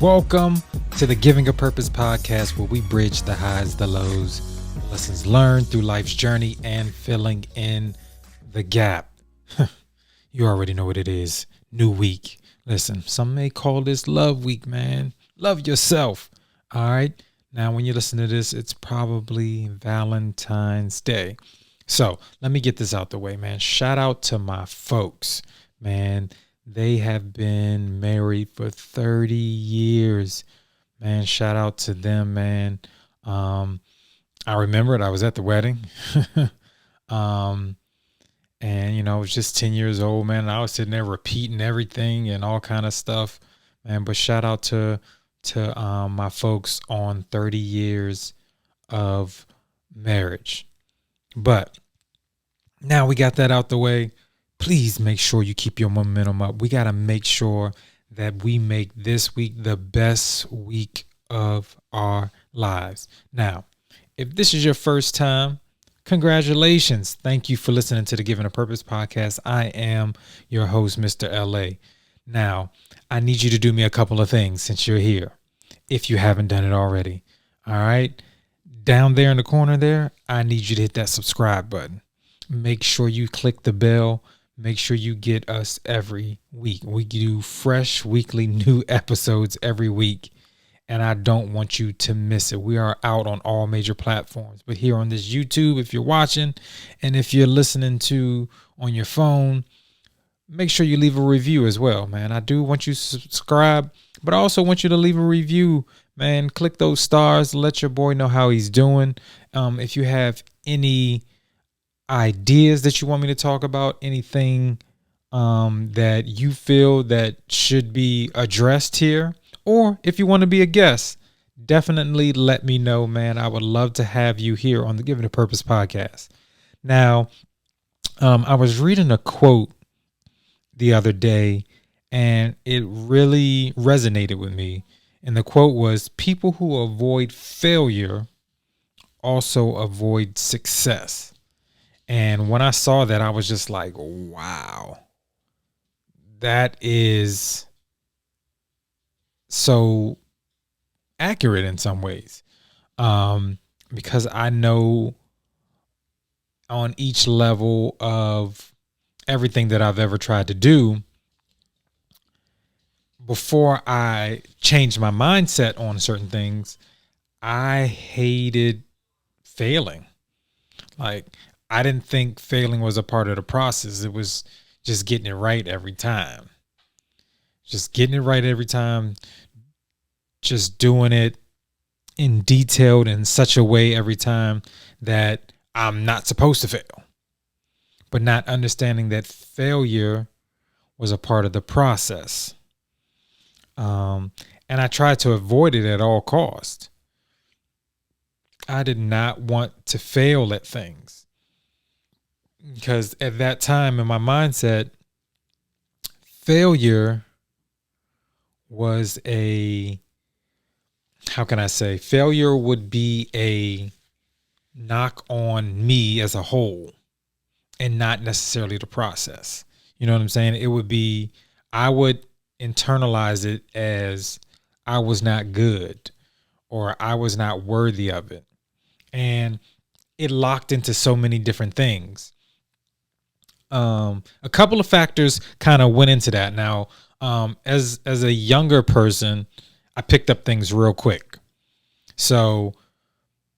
Welcome to the Giving a Purpose podcast, where we bridge the highs, the lows, lessons learned through life's journey, and filling in the gap. You already know what it is. New week. Listen, some may call this love week, man. Love yourself. All right. Now, when you listen to this, it's probably Valentine's Day. So let me get this out the way, man. Shout out to my folks, man. They have been married for 30 years, man. Shout out to them, man. I remember it. I was at the wedding. And, you know, I was just 10 years old, man. I was sitting there repeating everything and all kind of stuff, man. But shout out to my folks on 30 years of marriage. But now we got that out the way. Please make sure you keep your momentum up. We got to make sure that we make this week the best week of our lives. Now, if this is your first time, congratulations. Thank you for listening to the Giving a Purpose podcast. I am your host, Mr. LA. Now, I need you to do me a couple of things since you're here, if you haven't done it already. All right. Down there in the corner there, I need you to hit that subscribe button. Make sure you click the bell. Make sure you get us every week. We do fresh weekly new episodes every week, and I don't want you to miss it. We are out on all major platforms, but here on this YouTube, if you're watching, and if you're listening to on your phone, make sure you leave a review as well, man. I do want you to subscribe, but I also want you to leave a review, man. Click those stars. Let your boy know how he's doing. If you have any ideas that you want me to talk about, anything that you feel that should be addressed here, or if you want to be a guest, definitely let me know, man. I would love to have you here on the Giving a Purpose podcast. Now, I was reading a quote the other day, and it really resonated with me. And the quote was, "People who avoid failure also avoid success." And when I saw that, I was just like, wow, that is so accurate in some ways. Because I know on each level of everything that I've ever tried to do, before I changed my mindset on certain things, I hated failing. Like, I didn't think failing was a part of the process. It was just getting it right every time. Just getting it right every time. Just doing it in detailed in such a way every time that I'm not supposed to fail. But not understanding that failure was a part of the process. And I tried to avoid it at all costs. I did not want to fail at things. Because at that time in my mindset, failure was failure would be a knock on me as a whole and not necessarily the process. You know what I'm saying? It would be, I would internalize it as I was not good or I was not worthy of it. And it locked into so many different things. A couple of factors kind of went into that. Now, as a younger person, I picked up things real quick. So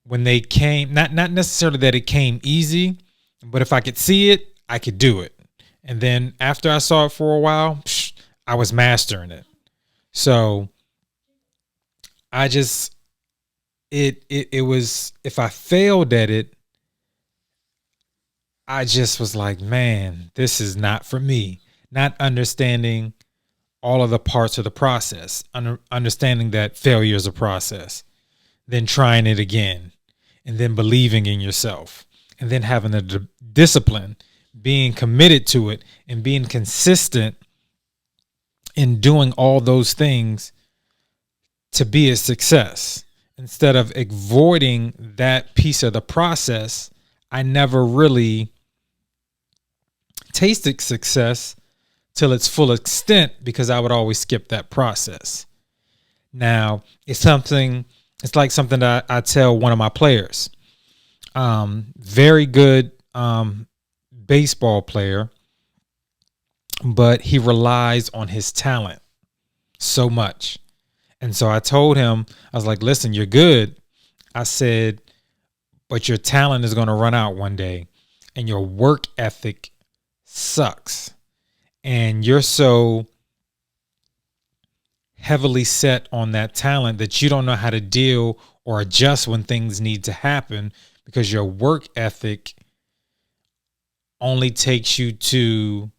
when they came, not necessarily that it came easy, but if I could see it, I could do it. And then after I saw it for a while, I was mastering it. So I just, it was, if I failed at it, I just was like, man, this is not for me. Not understanding all of the parts of the process, understanding that failure is a process, then trying it again, and then believing in yourself, and then having the discipline, being committed to it, and being consistent in doing all those things to be a success. Instead of avoiding that piece of the process, I never really tasted success till its full extent because I would always skip that process. Now, it's like something that I tell one of my players. Very good baseball player, but he relies on his talent so much. And so I told him, I was like, listen, you're good. I said, but your talent is going to run out one day and your work ethic sucks. And you're so heavily set on that talent that you don't know how to deal or adjust when things need to happen because your work ethic only takes you to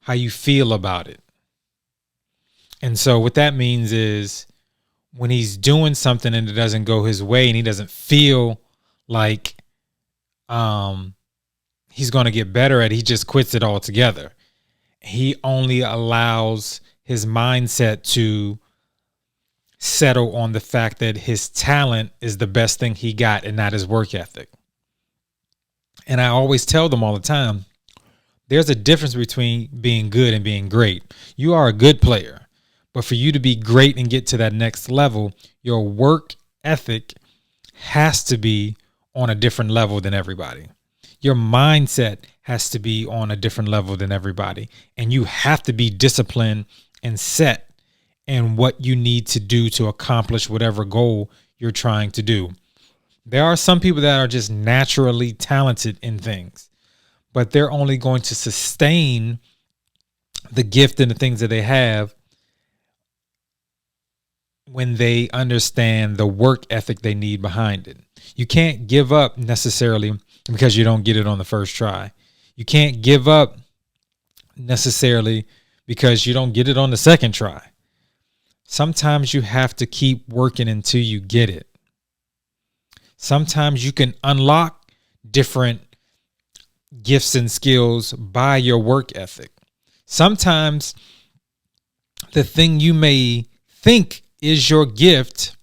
how you feel about it. And so what that means is when he's doing something and it doesn't go his way and he doesn't feel like he's going to get better at it, he just quits it altogether. He only allows his mindset to settle on the fact that his talent is the best thing he got and not his work ethic. And I always tell them all the time, there's a difference between being good and being great. You are a good player, but for you to be great and get to that next level, your work ethic has to be on a different level than everybody. Your mindset has to be on a different level than everybody. And you have to be disciplined and set in what you need to do to accomplish whatever goal you're trying to do. There are some people that are just naturally talented in things, but they're only going to sustain the gift and the things that they have when they understand the work ethic they need behind it. You can't give up necessarily because you don't get it on the first try. You can't give up necessarily because you don't get it on the second try. Sometimes you have to keep working until you get it. Sometimes you can unlock different gifts and skills by your work ethic. Sometimes the thing you may think is your gift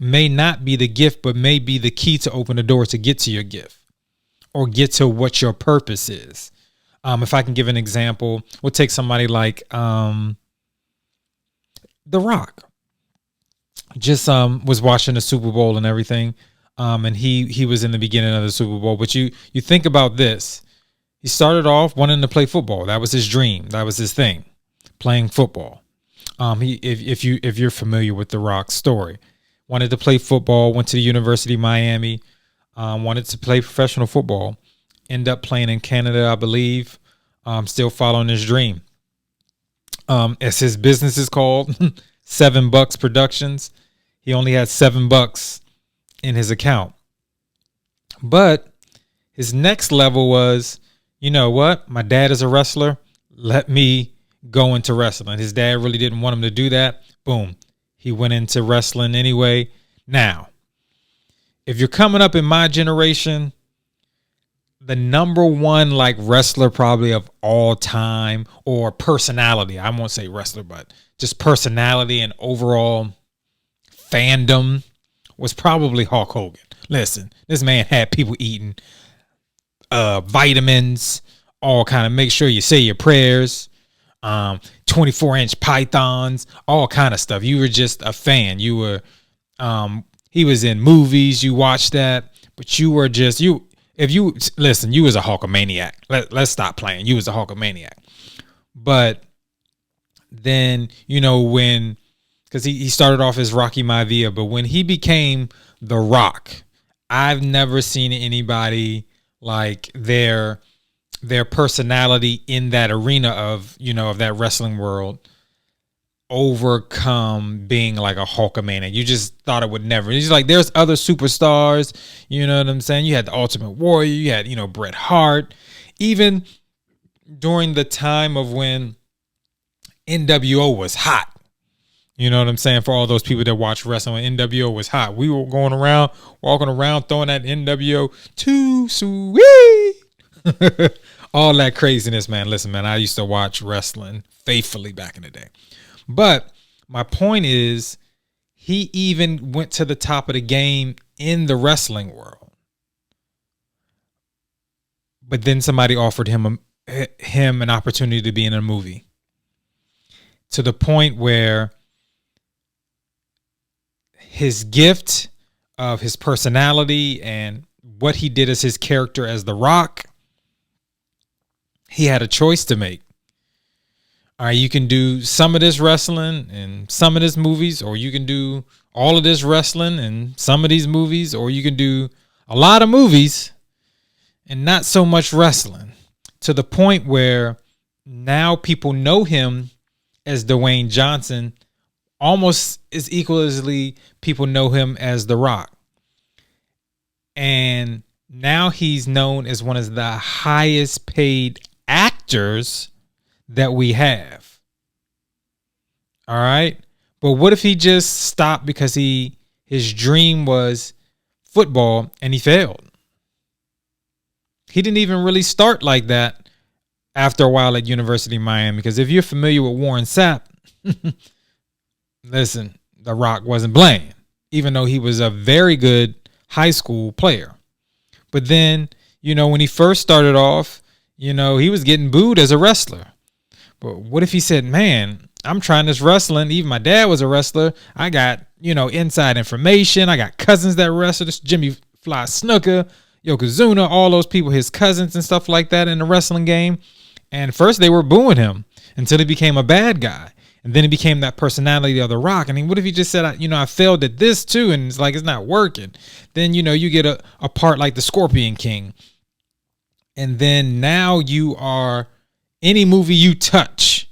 may not be the gift, but may be the key to open the door to get to your gift or get to what your purpose is. If I can give an example, we'll take somebody like The Rock. Just was watching the Super Bowl and everything, and he was in the beginning of the Super Bowl. But you think about this: he started off wanting to play football. That was his dream. That was his thing, playing football. If you're familiar with The Rock's story, wanted to play football. Went to the University of Miami. Wanted to play professional football. End up playing in Canada, I believe. Still following his dream. As his business is called, $7 Productions. He only had $7 in his account. But his next level was, you know what? My dad is a wrestler. Let me go into wrestling. His dad really didn't want him to do that. Boom. He went into wrestling anyway. Now, if you're coming up in my generation, the number one like wrestler probably of all time, or personality, I won't say wrestler, but just personality and overall fandom, was probably Hulk Hogan. Listen, this man had people eating vitamins, all kind of make sure you say your prayers, 24-inch pythons, all kind of stuff. You were just a fan. You were he was in movies, you watched that, but you were just if you listen, you was a Hulkamaniac. Let's stop playing. You was a Hulkamaniac. But then, because he started off as Rocky Maivia, but when he became The Rock, I've never seen anybody like their personality in that arena of that wrestling world overcome being like a Hulkamaniac. You just thought it would never. It's like there's other superstars, you know what I'm saying? You had the Ultimate Warrior, you had, Bret Hart. Even during the time of when NWO was hot. You know what I'm saying? For all those people that watch wrestling, when NWO was hot, we were going around, walking around, throwing that NWO too sweet. All that craziness, man. Listen, man, I used to watch wrestling faithfully back in the day. But my point is, he even went to the top of the game in the wrestling world. But then somebody offered him an opportunity to be in a movie. To the point where his gift of his personality and what he did as his character as The Rock, he had a choice to make. All right, you can do some of this wrestling and some of this movies, or you can do all of this wrestling and some of these movies, or you can do a lot of movies and not so much wrestling, to the point where now people know him as Dwayne Johnson almost as equally people know him as The Rock. And now he's known as one of the highest paid actors that we have. All right. But what if he just stopped because his dream was football and he failed? He didn't even really start like that after a while at University of Miami, because if you're familiar with Warren Sapp, listen, The Rock wasn't playing, even though he was a very good high school player. But then, when he first started off, he was getting booed as a wrestler. But what if he said, man, I'm trying this wrestling. Even my dad was a wrestler. I got, inside information. I got cousins that wrestle. This Jimmy Fly Snuka, Yokozuna, all those people, his cousins and stuff like that in the wrestling game. And first they were booing him until he became a bad guy. And then he became that personality of The Rock. I mean, what if he just said, I failed at this too, and it's like it's not working? Then, you get a part like the Scorpion King. And then now you are, any movie you touch,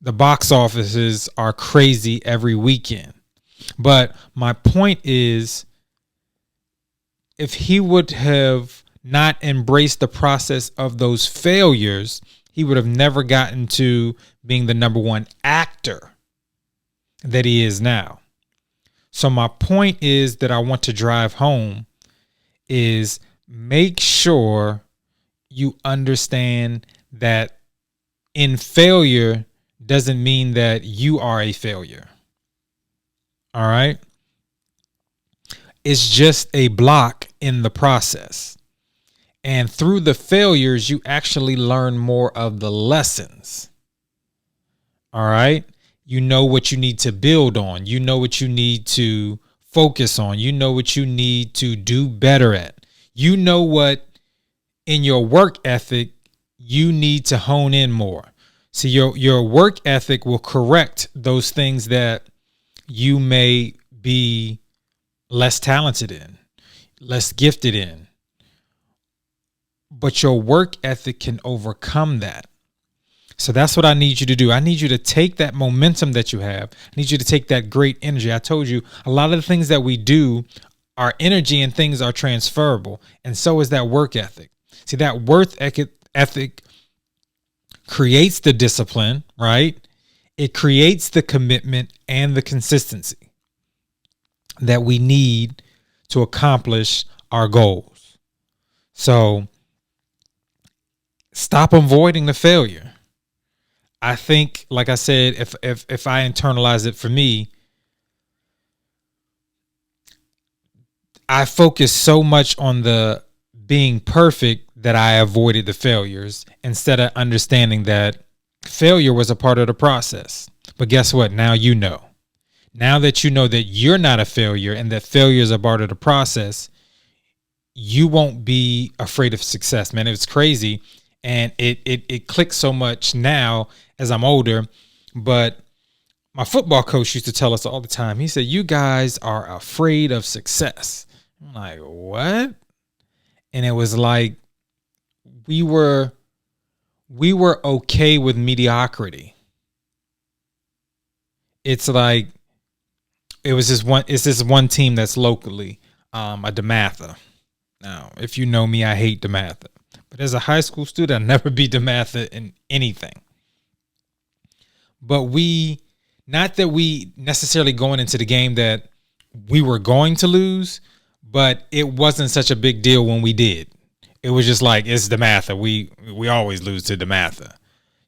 the box offices are crazy every weekend. But my point is, if he would have not embraced the process of those failures, he would have never gotten to being the number one actor that he is now. So my point is that I want to drive home is make sure you understand that in failure doesn't mean that you are a failure. All right. It's just a block in the process. And through the failures, you actually learn more of the lessons. All right. You know what you need to build on. You know what you need to focus on. You know what you need to do better at. You know what in your work ethic you need to hone in more. So your work ethic will correct those things that you may be less talented in, less gifted in. But your work ethic can overcome that. So that's what I need you to do. I need you to take that momentum that you have. I need you to take that great energy. I told you a lot of the things that we do, our energy and things are transferable. And so is that work ethic. See, that work ethic creates the discipline, right? It creates the commitment and the consistency that we need to accomplish our goals. So stop avoiding the failure. I think, like I said, if I internalize it for me, I focus so much on the being perfect that I avoided the failures instead of understanding that failure was a part of the process. But guess what? Now you know. Now that you know that you're not a failure and that failure is a part of the process, you won't be afraid of success, man. It's crazy. And it clicks so much now as I'm older. But my football coach used to tell us all the time. He said, you guys are afraid of success. I'm like, what? And it was like we were okay with mediocrity. It's like it's this one team that's locally a DeMatha. Now, if you know me, I hate DeMatha. But as a high school student, I never beat DeMatha in anything. But not that we necessarily going into the game that we were going to lose, but it wasn't such a big deal when we did. It was just like, it's DeMatha. We always lose to DeMatha.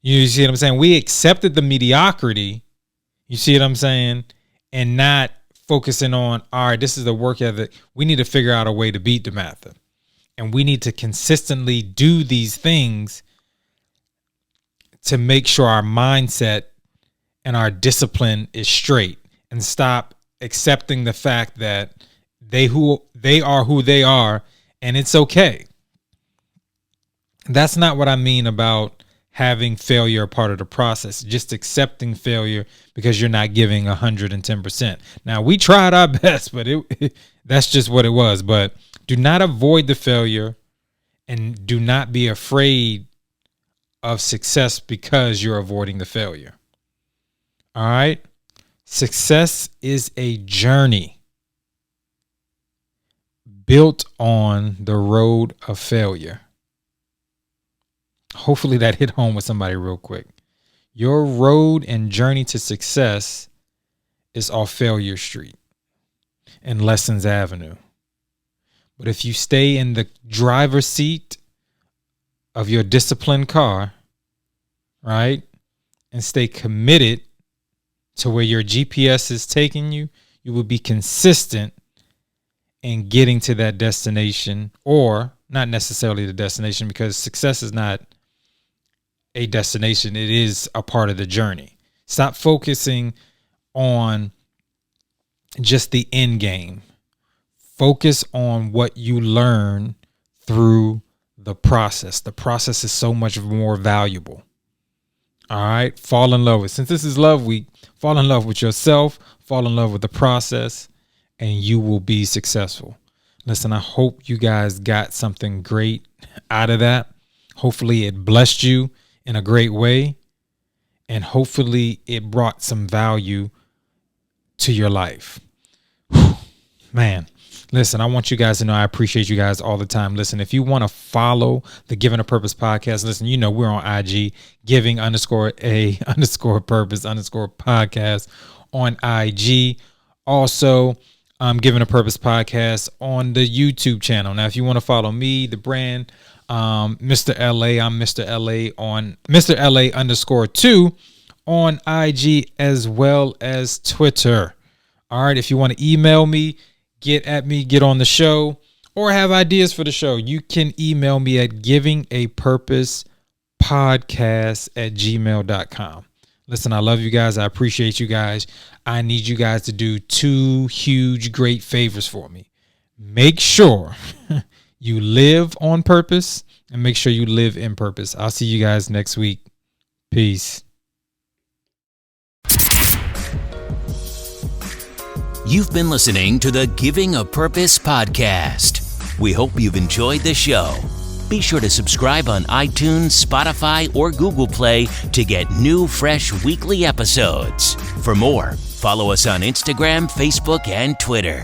You see what I'm saying? We accepted the mediocrity. You see what I'm saying? And not focusing on, all right, this is the work ethic. We need to figure out a way to beat DeMatha. And we need to consistently do these things to make sure our mindset and our discipline is straight, and stop accepting the fact that they are who they are, and it's okay. That's not what I mean about having failure a part of the process, just accepting failure because you're not giving 110%. Now, we tried our best, but that's just what it was. But do not avoid the failure, and do not be afraid of success because you're avoiding the failure. All right? Success is a journey built on the road of failure. Hopefully that hit home with somebody real quick. Your road and journey to success is off Failure Street and Lessons Avenue. But if you stay in the driver's seat of your disciplined car, right, and stay committed to where your GPS is taking you, you will be consistent in getting to that destination, or not necessarily the destination, because success is not a destination. It is a part of the journey. Stop focusing on just the end game. Focus on what you learn through the process. The process is so much more valuable. All right. Fall in love with, since this is Love Week, fall in love with yourself, fall in love with the process, and you will be successful. Listen, I hope you guys got something great out of that. Hopefully it blessed you in a great way, and hopefully it brought some value to your life. Man, listen, I want you guys to know I appreciate you guys all the time. Listen, if you want to follow the Giving a Purpose podcast, listen, you know we're on IG, giving_a_purpose_podcast on IG. Also, Giving a Purpose podcast on the YouTube channel. Now, if you want to follow me, the brand, Mr. LA, I'm Mr. LA on Mr. LA_2 on IG as well as Twitter. All right. If you want to email me, get at me, get on the show, or have ideas for the show, you can email me at givingapurposepodcast@gmail.com. Listen, I love you guys. I appreciate you guys. I need you guys to do 2 huge, great favors for me. Make sure you live on purpose, and make sure you live in purpose. I'll see you guys next week. Peace. You've been listening to the Giving a Purpose podcast. We hope you've enjoyed the show. Be sure to subscribe on iTunes, Spotify, or Google Play to get new, fresh weekly episodes. For more, follow us on Instagram, Facebook, and Twitter.